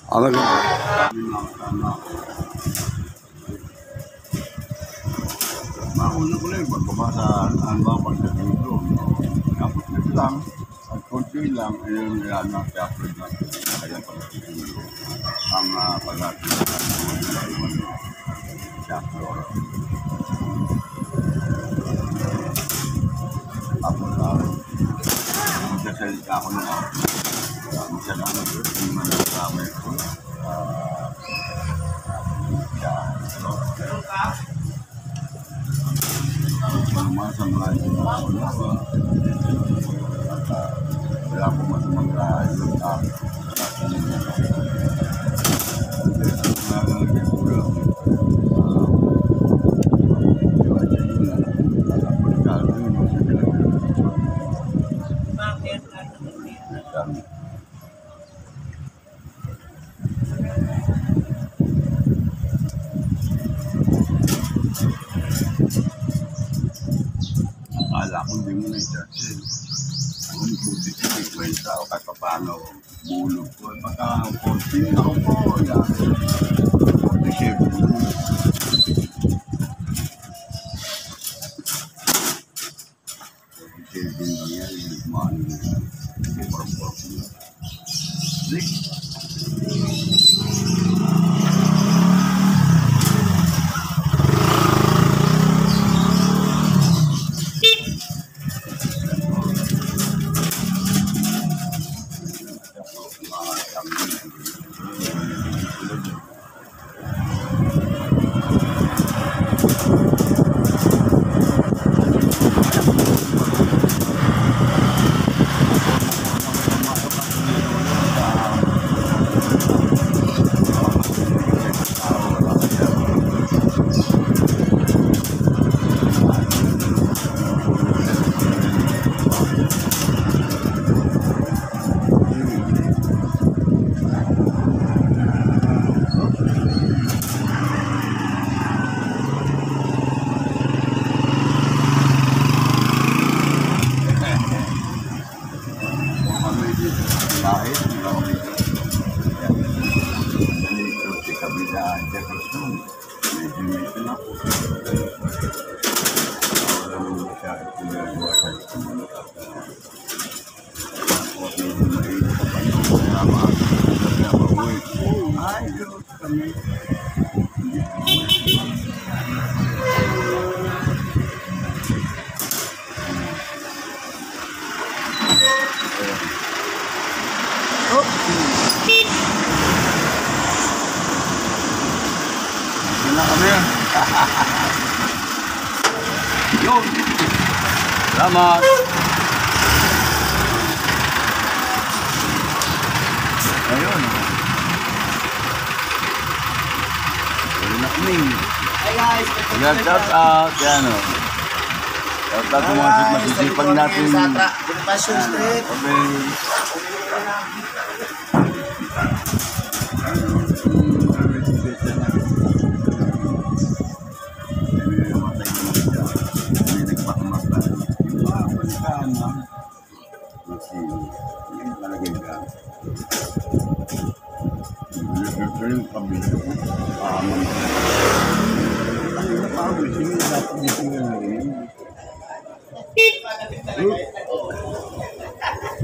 Ano ka? Mauna ko lang, magbabasa ang mga pagdating doon. Tapos nito lang, at konti lang, ayun, yan ang teatro na kaya pagdating doon. Ang pagdating ng teatro. Tapos magsasalita ako na minsan ako doon, yung mga nakamay ko. Masang lahat yung wala po masamang lahat yung akala ko hindi mo na i-judge eh. Kung puti-kwenta o kahit paano bulog ko. Baka 14 ako po. 47 mo. 47 lang yan. Yung maano na yan. Kahit dito si Kabila Jefferson, medyo medyo na po. Wala mo siya ginagawa sa isang tapos medyo mainit sa pansama. Ay, Diyos kami. Na kami. Yun. Salamat. Ayun. Ayun na kami. Hey guys, shout out. Yan o. Shout out mga masisipag natin. Passion Street.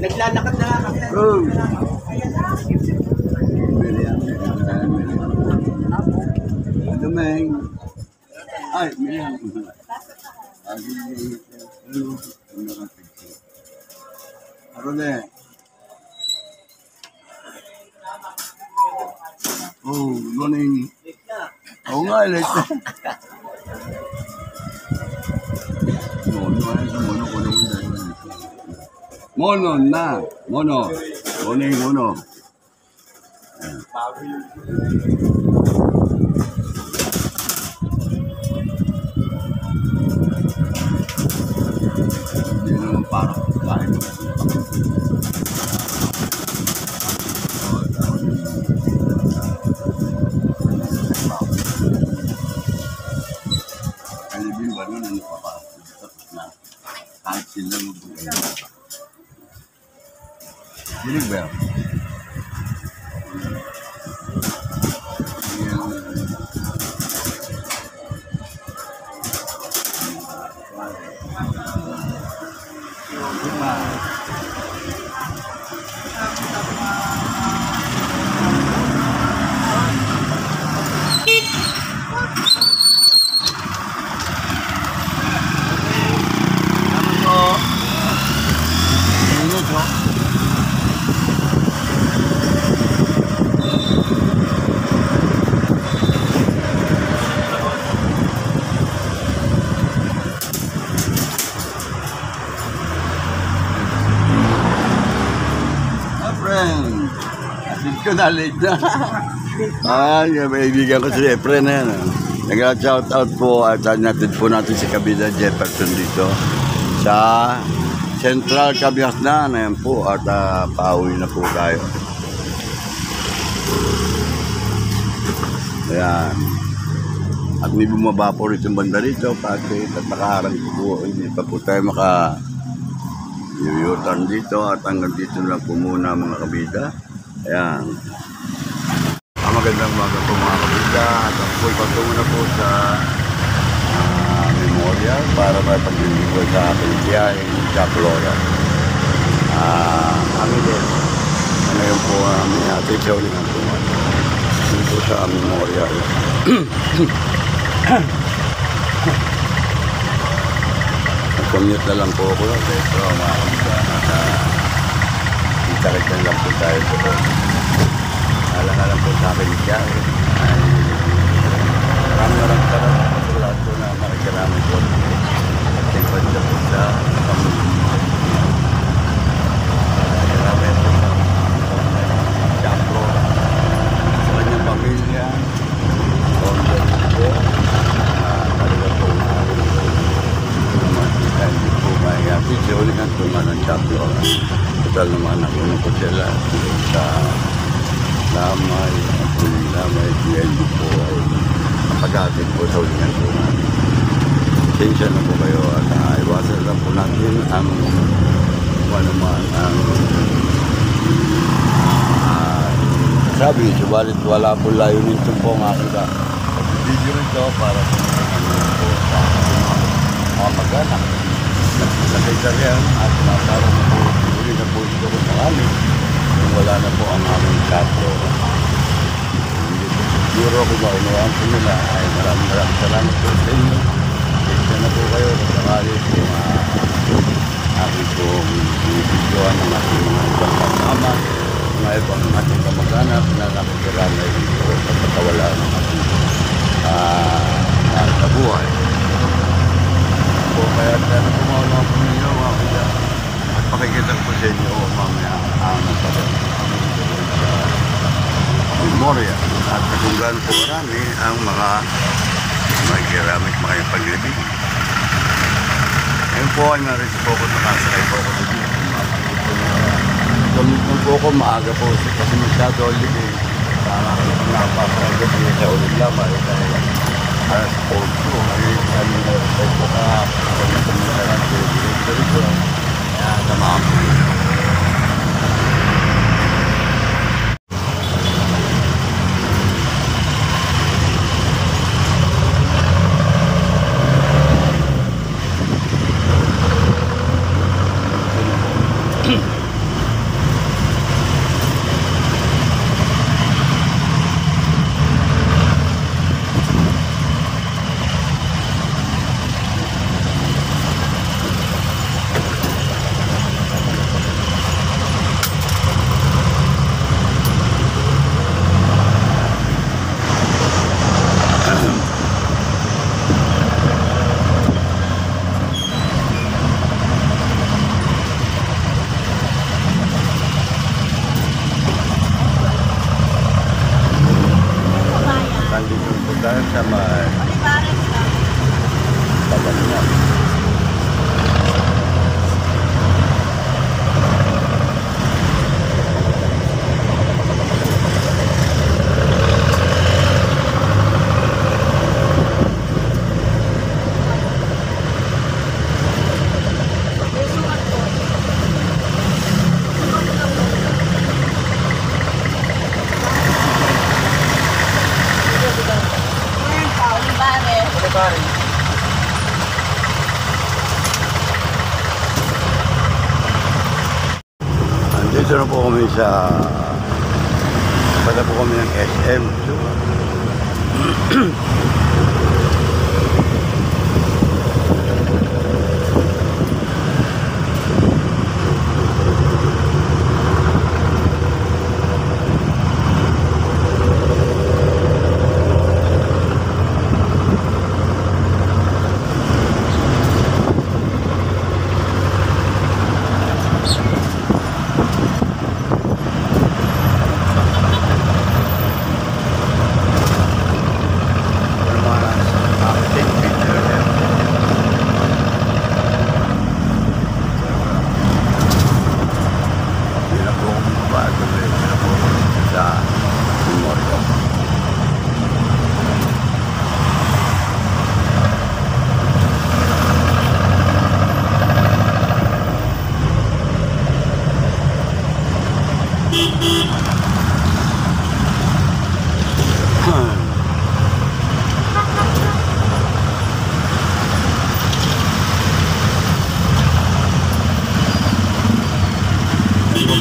Naglalakad na kami. Ay, Miriam. Arone. Oh, morning. Oo nga, late na. Mono na. Mono. Morning, mono. Hindi naman parang kahit alibin ba nun ang napapasok na kahit sila mag-uwi. Dinig ba yan? Ano to? Init, oh. Friend, asin ko na late na. Yung kaibigan ko si Efren na yan. Nag-shout out po at natin po natin si Kabida Jefferson dito sa Central Cabias na yan po at pauwi na po tayo. Ayan. At may bumaba po rito yung banda rito pati at nakaharang po hindi pa po tayo yuyutan dito at hanggang dito lang po muna mga kabida. Ayan. Magandang umaga po mga kabida at ako po ipatungo na po sa memorial para may paglilingkod sa aking biyaheng sa Flora. Kami din. Ngayon po may ate Jolie ng tuwan dito sa memorial. Commute na lang po ako pero mga kabida nasa lang po tayo po. Alang-alang po sa akin siya ay maraming salamat po sa lahat po na makikiramay po at tingpad niya po sa makikiramay po sa Flora sa kanyang pamilya po talaga po hindi po mayayapit siya ulit ang tumanan sa Flora total naman ako na po sila sa lamay PNB po ay kapag-atin po sa ulingan po natin. Pasensya na po kayo at iwasan lang po natin ang naman ang sabi, subalit wala po layunin ito po ang aking video nito para po sa mga mag-anak sa kaysaryan at para po uli na po ito ko sa amin. Wala na po ang aming kapo. Siguro kung maunawaan po nila ay maraming salamat po sa inyo. Isa na po kayo sa sakali po aking pong binibidyoan ng ating mga ibang kasama, mga ibang ating kamag-anak na nakikiramay dito sa pagkawala ng ating kabuhay. Po kaya sana po maunawaan po ninyo mga kuya. At pakikita ko sa inyo mamaya ang memorial at kung gaano po marami ang mga magkiramit mga paglibig. Ngayon po ay narito po ako nakasakay po ako sa dito. Gamit po ako maaga po kasi masyado libig. Napapagod sa ulit lamay dahil alas 4 po ay kami na-report po ka kami kumisaran po dito. Kaya tamaan po yun. Dito na po kami sa pala po kami ng SM.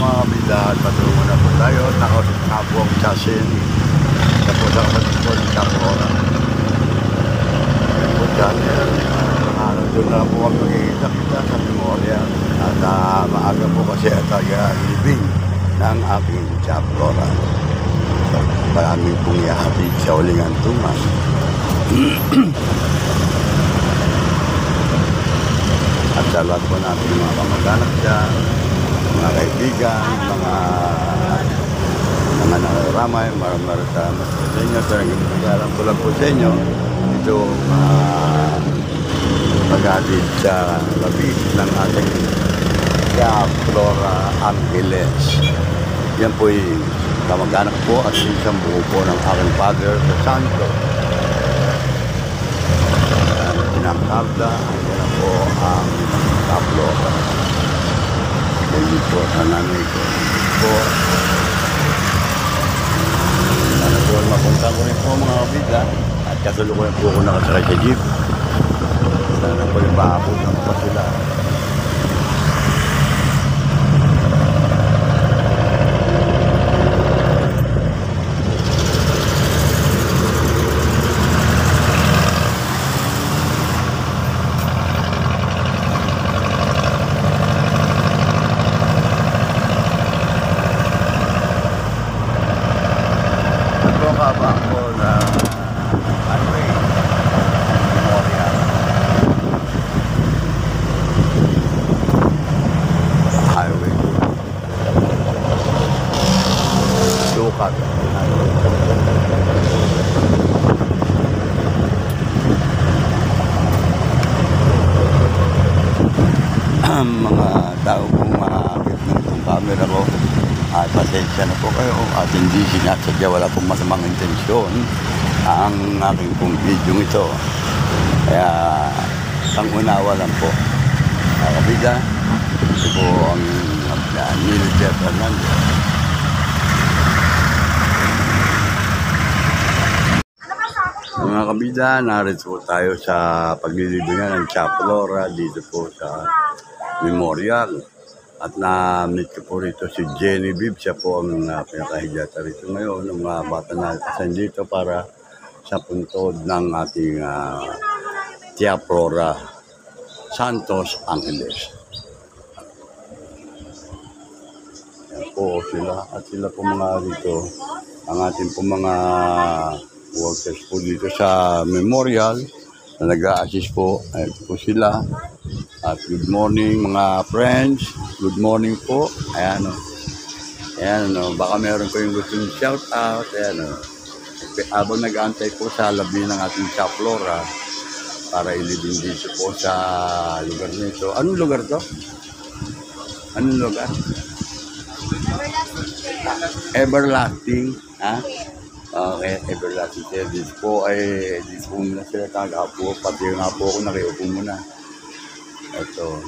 Mga kabilahan, patungo na po tayo. Nakausap na po ang chasin. Tapos ang kapatid po ng Kapora. Po dyan, doon na po kami magkikita-kita sa Memorial. At maaga po kasi taga-living ng aking Kapora. So, maraming pong ihahatid sa uling antungan. At sa lahat po natin mga kamag-anak dyan, mga kaibigan, mga nararamay, maraming salamat po sa inyo. Talagang magalang ko lang po sa inyo. Ito pag-atid sa labis ng ating Flora Angeles. Yan po yung kamag-anak po at isang buo po ng aking father sa Santo. Pinangkabda, yan po ang Flora. Hindi po sa nanay ko po. Sana po mapunta ko rin po mga kabida. At kasulukuyan po ako nakasakay sa jeep. Sana po yung paabot ng pa sila. Haba po na highway Memorial. Highway Sukat. Mga tao pong makakakit ng camera ko. At pasensya na po kayo at hindi sinasadya, wala pong masamang intensyon ang aking pong video ito. Kaya pangunawa lang po. Kabida, ito po ang Neil Jeff Hernandez. Mga kabida, narito po tayo sa paglilibingan ng Flora dito po sa Memorial. At na-meet ko po rito si Genevieve. Siya po ang pinakahigyata rito ngayon ng mga bata na kasan dito para sa puntod ng ating Flora Santos Angeles. Yan po sila. At sila po mga dito, ang ating po mga workers po dito sa Memorial na nag-a-assist po. Ito po sila. At good morning mga friends. Good morning po. Ayan o. Ayan o. Baka meron ko yung gusto yung shout out. Ayan o. Habang nag-aantay po sa labi ng ating Flora para ilibing dito po sa lugar nito. Anong lugar to? Anong lugar? Everlasting. Ha? Okay, Everlasting Service po ay dito po muna sila tagapo. Pati nga po ako nakiupo muna. Ito.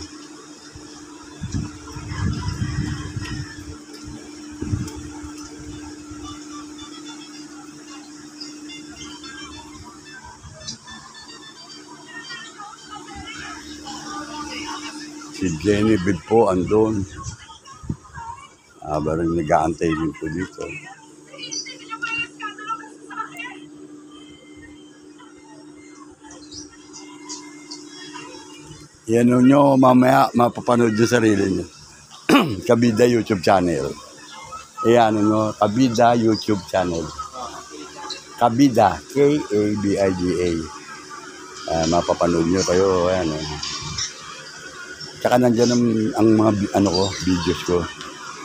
Si Genevieve po andun. Habang nag-aantay din po dito. Yan nyo, mamaya mapapanood yung sarili nyo. Kabida YouTube channel. Ayan nyo, Kabida YouTube channel. Kabida, K-A-B-I-D-A. Mapapanood nyo kayo. Ayan, Tsaka nandyan ang mga videos ko.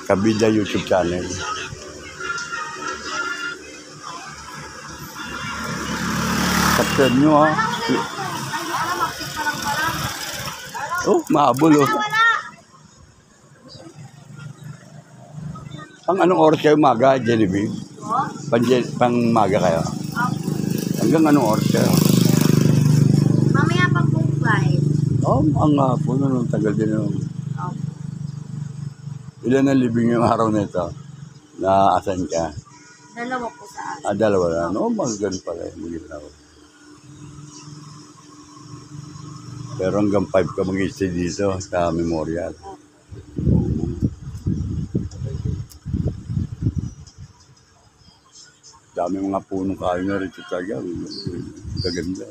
Kabida YouTube channel. Subscribe nyo ha. Oh, mahabol oh. Pang anong oras kayo maga, Genevieve? Pang maga kayo? Hanggang anong oras kayo? Mamaya pa po flight. Oh, ang hapon. Anong tagal din yung... Ilan ang libing yung araw nito? Na asan ka? Dalawa po sa akin. Dalawa na. No, maganda pala. Maganda. Pero hanggang 5 ka mag-stay dito sa Memorial. Dami mga punong kayo na rito talaga. Gaganda.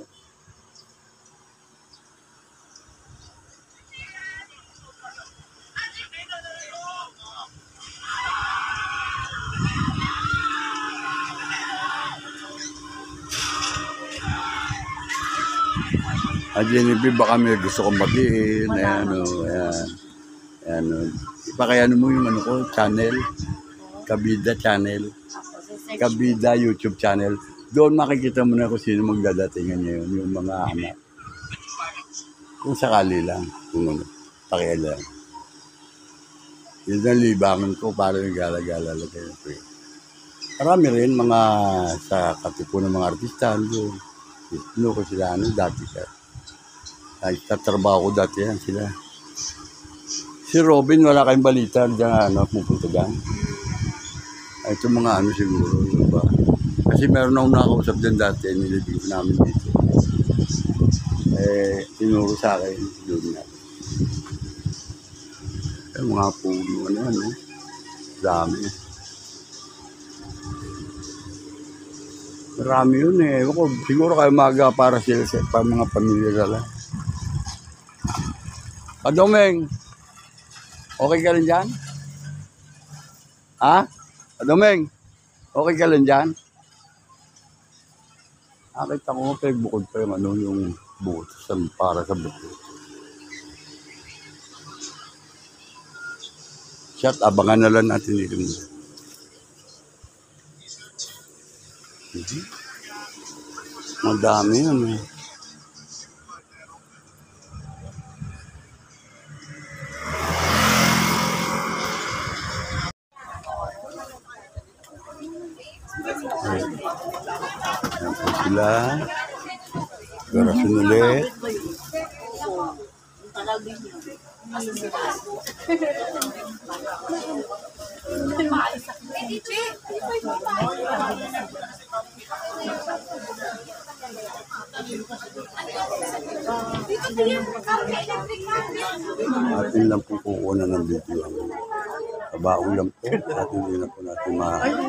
Genevieve, baka may gusto kong batiin. Ayan, ayan. Ayan, ipakayano mo yung ko, channel. Kabida channel. Kabida YouTube channel. Doon makikita mo na kung sino magdadatingan ngayon, yung mga anak. Kung sakali lang, kung pakialam. Yun ang libangan ko para yung gala-gala lang kayo. Marami rin mga sa katipo ng mga artista doon. Ko sila dati ka. Ay, tatrabaho ko dati yan sila. Si Robin, wala kayong balita diyan pupunta dyan. Ay, ito mga siguro, ba? Kasi meron akong nakausap dyan dati, nilibig namin dito. Tinuro sa akin, siguro natin. Mga puno, dami. Marami yun siguro kayo maga para sila sa mga pamilya nila. Domeng, okay ka rin dyan? Ha? Domeng, okay ka rin dyan? Nakita ko bukod pa yung bukod para sa bukod. Shot, abangan na lang natin dito. Madami yun Ayan po sila. Garasyon ulit. Atin lang po kukuha ng video. Kabaong lang po. Atin din na po natin lahat po.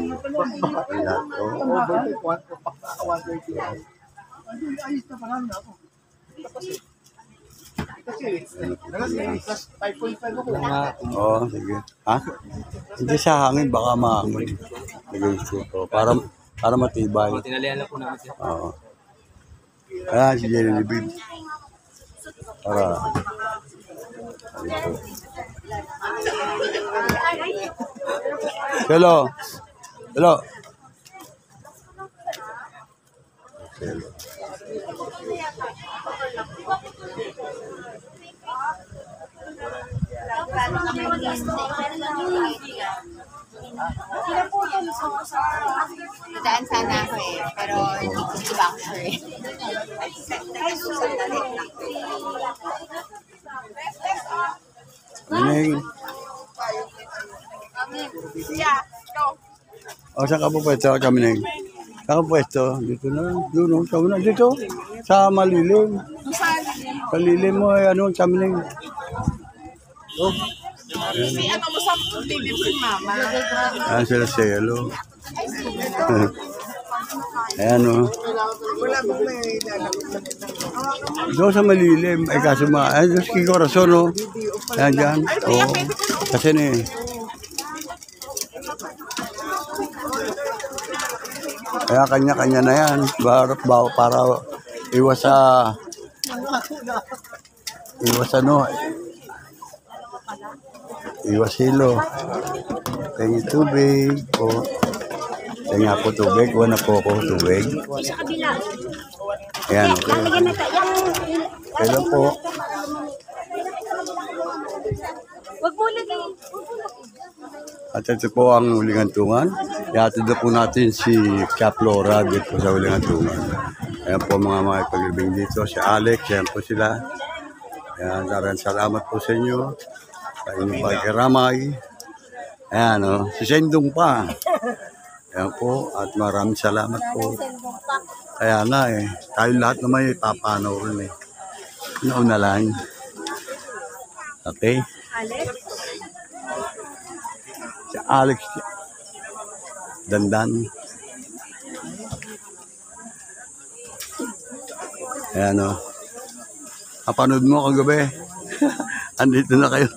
Oo, sige. Ha? Hindi sa hangin, baka mahangin. Para matibay. Tinalihan na po namin siya. Oo. Si Genevieve. Para. Hello. Hello. Hello. Nadaan sana ako pero hindi ko ba ako sure Neng. Saan ka po pwesto kami, Neng? Saan ka pwesto? Dito na. Doon, dito. Sa malilim. Sa lilim mo, kami, Neng. Oh. Si ano mo sa baby si mama. Ayan sila sa yellow. Ayan o. Wala bang may lalakot na Doon sa malilim. Ay kaso ay doon sa Corazon o. Ayan dyan. Oo. Kasi na eh. Kaya kanya-kanya na yan. Para iwas sa... Iwas ano. Iwas hilo. Tingin tubig po. Tingin ako tubig. Wala po ako tubig. Sa kabila. Ayan, okay. Lalagyan na tayo. Kailan po? Wag mo lagay. At ito po ang Huling Hantungan. Ihatid na po natin si Caplora dito po sa Huling Hantungan. Ayan po mga paglibing dito. Si Alex, ayan po sila. Ayan, maraming salamat po sa inyo. Sa inyong pagkaramay. Ayan o, si Sendong pa. Ayan po, at maraming salamat po. Kaya nga eh, tayo lahat naman ipapanaw rin eh. Nauna lang. Okay? Alex? Si Alex Dandan. Ayan o. Kapanood mo kagabi. Andito na kayo.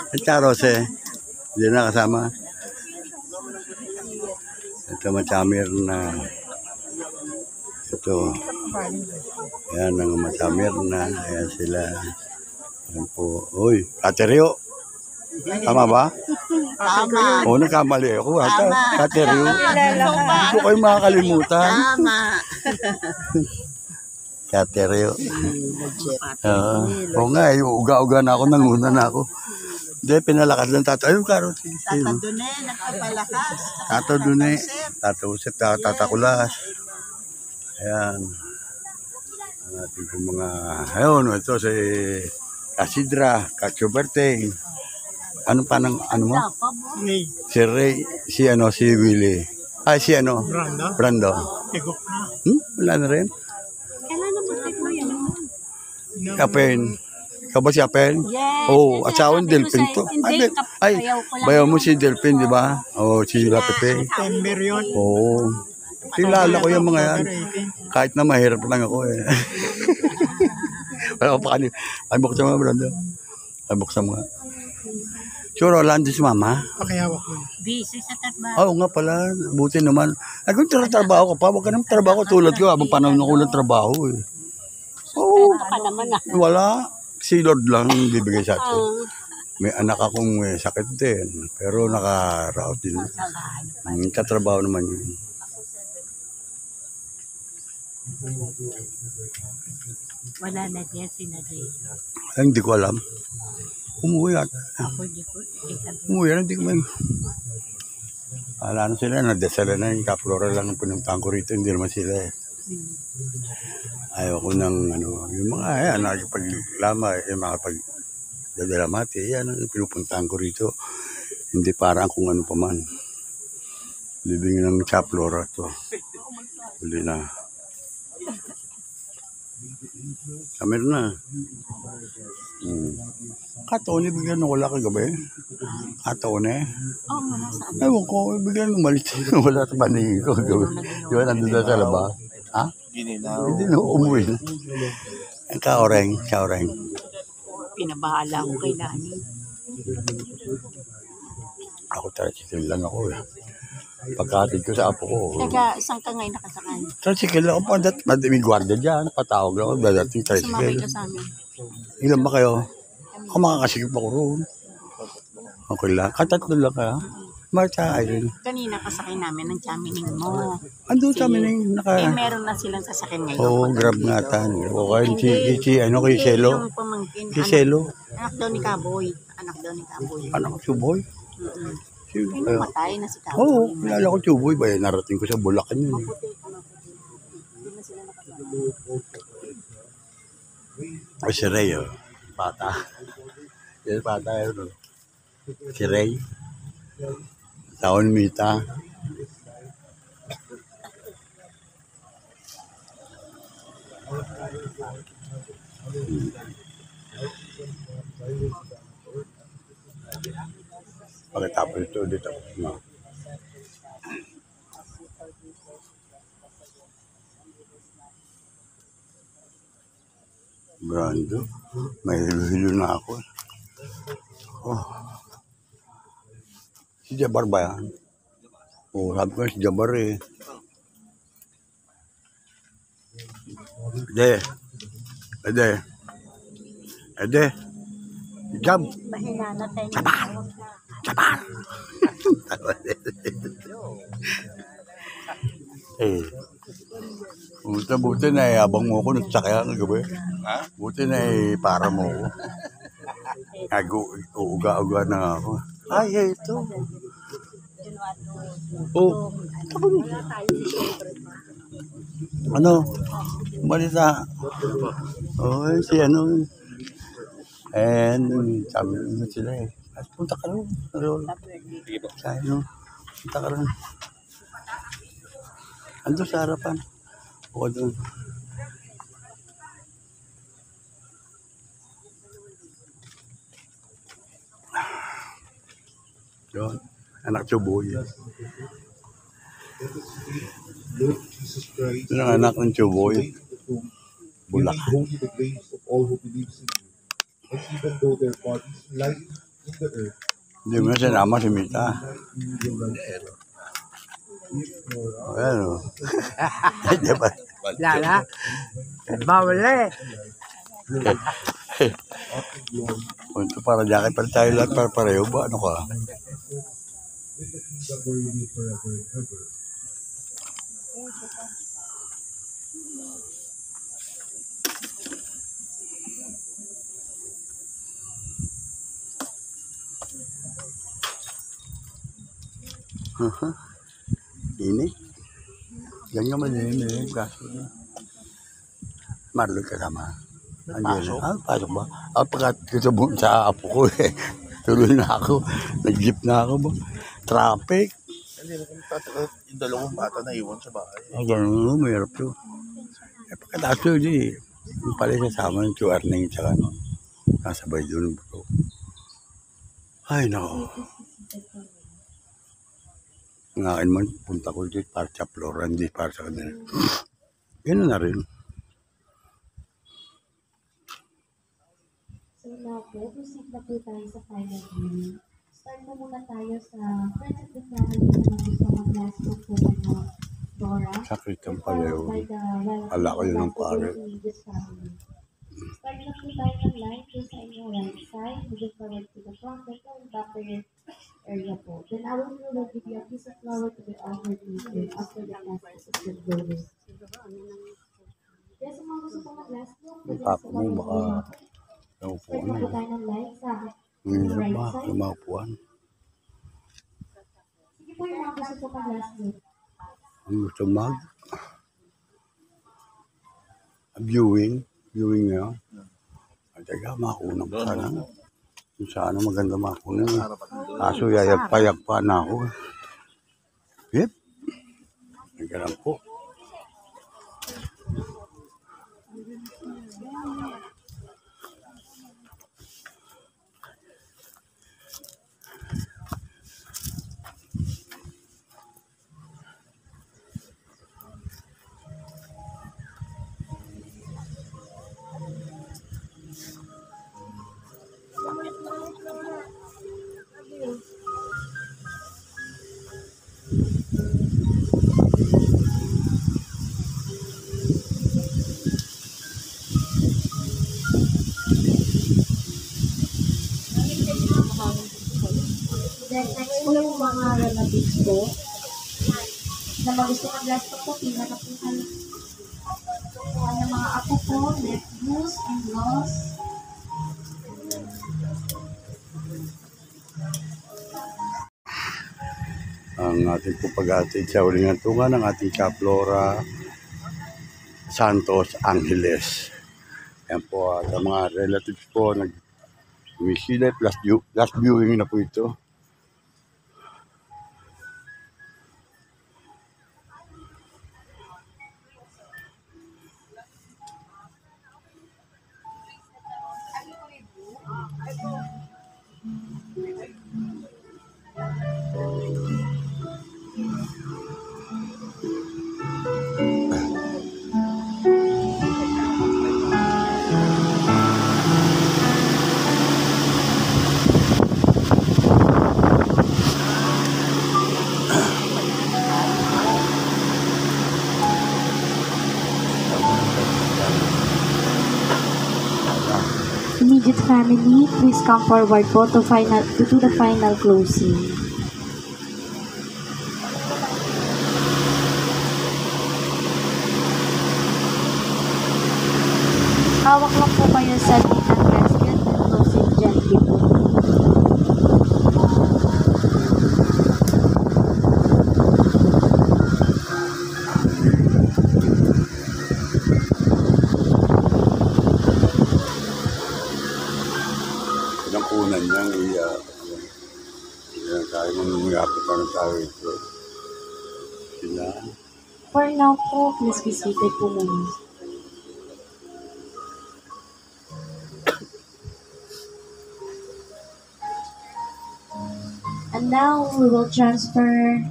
At Charos eh. Hindi na kasama. Ito machamir na. Ito. Ayan ang machamir na. Ayan sila. Ayan po. Uy, Kateryo. Tama ba? Tama. Oo, nagkamali ako. Kateryo. Hindi ko kayo makakalimutan. Tama. Kateryo. Oo nga, uga-uga na ako, nanguna na ako. Hindi, pinalakas ng tato. Ayun, karot. Tata doon eh, nagpapalakas. Tato dun eh. Tato-usip, tatakulas. Ayan. Ang ating po mga, ayun, ito si Casidra, Cachoberte. Ano pa ng, ano mo? Si Ray, si Willie. Ay, si Brando. Wala na rin. Kailan naman tayo yan? Apen. Ikaw ba si Apen? Yes. Oo, asawa ni Delphin to. Ay, bayaw mo si Delphin, di ba? Oo, si Jula Pepe. September yun. Oo. Kilala ko yung mga yan. Kahit na mahirap lang ako eh. Wala ko pa kanina. Ay, buksan mo, Brando. Ay, buksan mo nga. Sure, wala si Mama. Pakihawak mo. Busy sa trabaho. Oo nga pala, buti naman. Ay, kung trabaho ka pa, huwag ka naman trabaho tulad ko. Habang panahon ako lang trabaho eh. Oo. Ka naman ah. Wala. Si Lord lang bibigay sa atin. May anak akong may sakit din. Pero naka-route din. Katrabaho naman yun. Wala na diyan si Naday. Ay, hindi ko alam. Umuwi at. Ako di ko. Umuwi na, hindi ko may... Wala na sila, nadasala na yung Caplora lang ang pinuntahan ko rito. Hindi naman sila eh. Ayaw ko ng ano, yung mga ayan, nakikipag-lama, yung mga pag-dadalamati, yan ang pinupuntahan ko rito. Hindi parang kung ano pa man. Living ng Caplora to. Huli na. Kamer na. Kataon eh, bigyan wala kagabi. Kataon eh. Oo, muna saan? Ewan ko, bigyan umalis. Wala sa paningin ko kagabi. Di ba nandun na sa labas? Ha? Hindi na umuwi na. Kaoreng. Pinabahala ko kay Lani. Ako tricycle lang ako eh. Pagkatid ko sa apo ko. Taga, saan ka ngayon nakasakay? Tricycle lang ako. May gwardiya dyan. Patawag lang ako. Dadating Sumabay tricycle. ka sa amin. Ilan ba kayo? Ako makakasigip ako roon. Okay lang. Katatlo lang kaya. Marta Irene. Kanina kasakay namin ng chamining mo. Andun sa amin yung Eh, meron na silang sasakyan ngayon. Oo, grab nga tan. Okay, si Hindi, Selo. yung pamangkin. Si Selo. Anak daw ni Kaboy. Anak ko, Chuboy. Sino Yung kaya? matay na si Kaboy. Oo, kilala ko Chuboy. Ba, narating ko sa Bulacan yun. Maputi. Hindi na sila nakasama. O si Ray, oh. Bata. Yan, bata yun, oh. Si Ray. Taon Mita. Pagkatapos ito dito. No. Brando. May hilo-hilo na ako. Oh. Si Jabar ba yan? Oo, sabi ko si Jabar eh. Ede. Jab. Mahina na tayo. Jabar. Eh. Buti na abang mo ko nagsakya ng gabi. Ha? Buti na para mo ko. Uga-uga na ako. Ay, ito. Oh. Ano? Malita. Oh, si ano. And sabi mo sila eh. Punta ka rin. Sabi mo. Punta ka rin. Ando sa harapan. O doon. Yun. Anak Chuboy. Lord Jesus Christ, Yun ang anak ng Chuboy. Bulak. holy the grace of all who believes in you. And even though their bodies lie in the earth, Hindi mo na sinama si Mita. you will rise up. Ayan o. Diba? Lala. Bawal eh. Punto para jacket para tayo lahat para pareho ba? Ano ka? With the kingdom where you live forever and ever. Ini. Ganyan malilim. Kaso na. Marlon kasama. Pasok? Pasok ba? Pagkat sa apo ko eh. Tuloy na ako. Nag-jeep na ako ba? Traffic. Hindi na kung tatagal yung dalawang bata na iwan sa bahay. Ganun, mayroon to. Pagkatapos yun, yung pala sasama ng QR na yung tsaka no. Nasabay doon bro. Ay, no. Ngayon man, punta ko dito para sa Flora, hindi para sa kanila. Gano'n na rin. So now po, proceed na po tayo sa final viewing. Start po muna tayo sa friends of the family na gusto mag-last po po ng Dora. Sakit ang pala yun. Ala ko yun ang pare. Start na po tayo ng line po sa inyong right side. Moving forward to the front and going back to your area po. Then our crew will give you a piece of flower to be offered later after the class is concluded. Yes, mga gusto po mag-last po. Yung papa mo baka naupo Start na na po eh. tayo ng line sa Mahirap right ba? side. Lumapuan. Sige po yung mga gusto po mag-last po. Ang gusto viewing na. At teka, makunang pa sana. Kung sana maganda makunang. Kaso yayagpayag pa na ako. Yep. Nagkaroon po. Then next po yung mga relatives po na mag-gusto mag-last po, pila na po kayo. Yung mga apo po, nephews, in-laws. Ang ating po pag-atid sa uling hantungan ng ating Flora Santos Angeles. Yan po at ang mga relatives po nag-umisila last viewing na po ito. family, please come forward po to the final closing. Hawak lang po kayo sa lid ng casket and close it gently po. Pinangkunan niyang iyak. Yan, tayo mangyapit pa ng tao ito. Sila. For now po, please be seated po muna. And now, we will transfer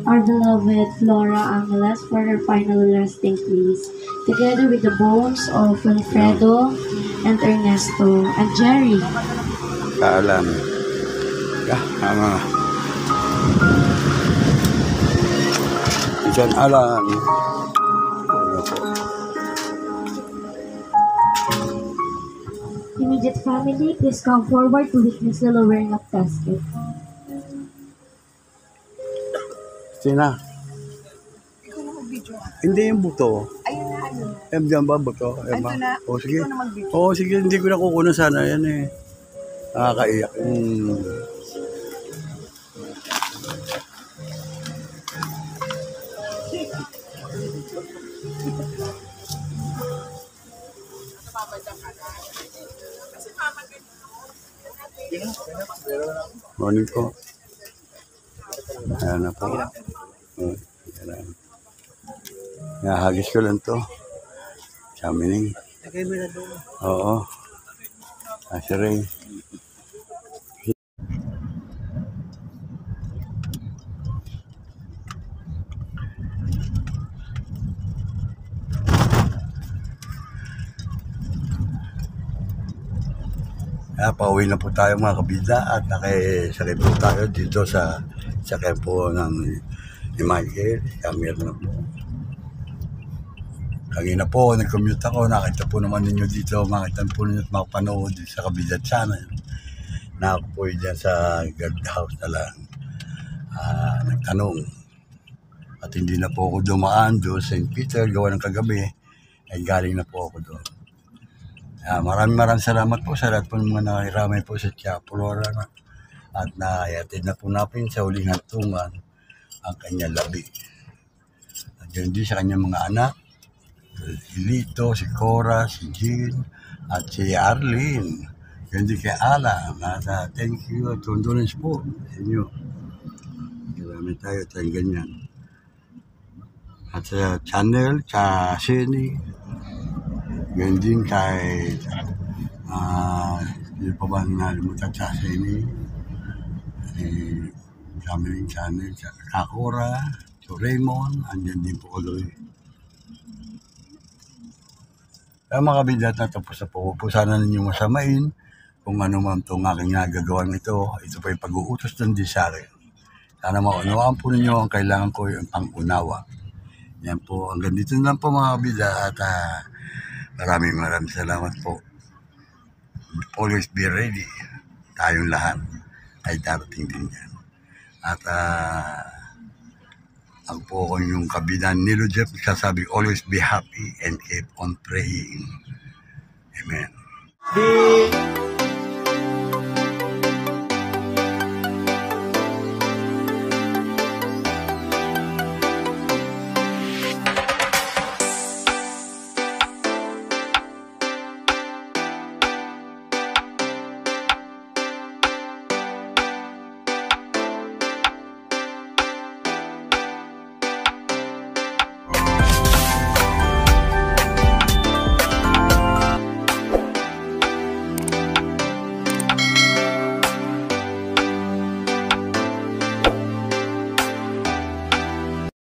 our beloved Flora Angeles for her final resting place, together with the bones of Wilfredo and Ernesto and Jerry. Kaalam. Ama. Diyan alam. Immediate family, please come forward to witness the lowering of casket. Sina? Ikaw na mag-video. Hindi yung buto. Ayun na, ayun na. Diyan ba buto? Ito na. O sige. Ikaw na mag-video. Oo, sige. Hindi ko na kukunan sana. Yan eh. Nakakaiyak. Morning po. Ayan na po. Ayan. Nahagis ko lang to. Samining. Oo. Asiray. Pauwi na po tayo mga kabida at nakisakay po tayo dito sa kampo ni Michael. Camera na po. Kanina po, nag-commute ako. Nakita po naman ninyo dito. Makita po ninyo at makapanood sa kabida channel. Na ako po dyan sa guard house na lang. Nagtanong. At hindi na po ako dumaan doon sa St. Peter. Gawa ng kagabi. Ay galing na po ako doon. Maraming salamat po sa lahat po ng mga nakiramay po sa Flora at naihatid na po natin sa huling hantungan ang kanyang labi. At yun din sa kanyang mga anak, si Lito, si Cora, si Jean, at si Arlene. Yun din kay Alan. Thank you at condolence po sa inyo. Marami tayo tayong ganyan. At sa channel, sa Sini, yun din kay hindi pa ba nalimutan sa Sini, kami rin channel, sa Kakura, sa Raymond, andyan din po Kaloy. Kaya mga kabidat na tapos na po sana ninyo masamain kung ano man itong aking nagagawan ito. Ito pa yung pag-uutos ng disare. Sana maunawaan po ninyo ang kailangan ko yung pang-unawa. Yan po, hanggang dito lang po mga kabidat at maraming salamat po. Always be ready. Tayong lahat ay darating din yan. At ako po yung kabinan ni Jeff, sasabi, always be happy and keep on praying. Amen.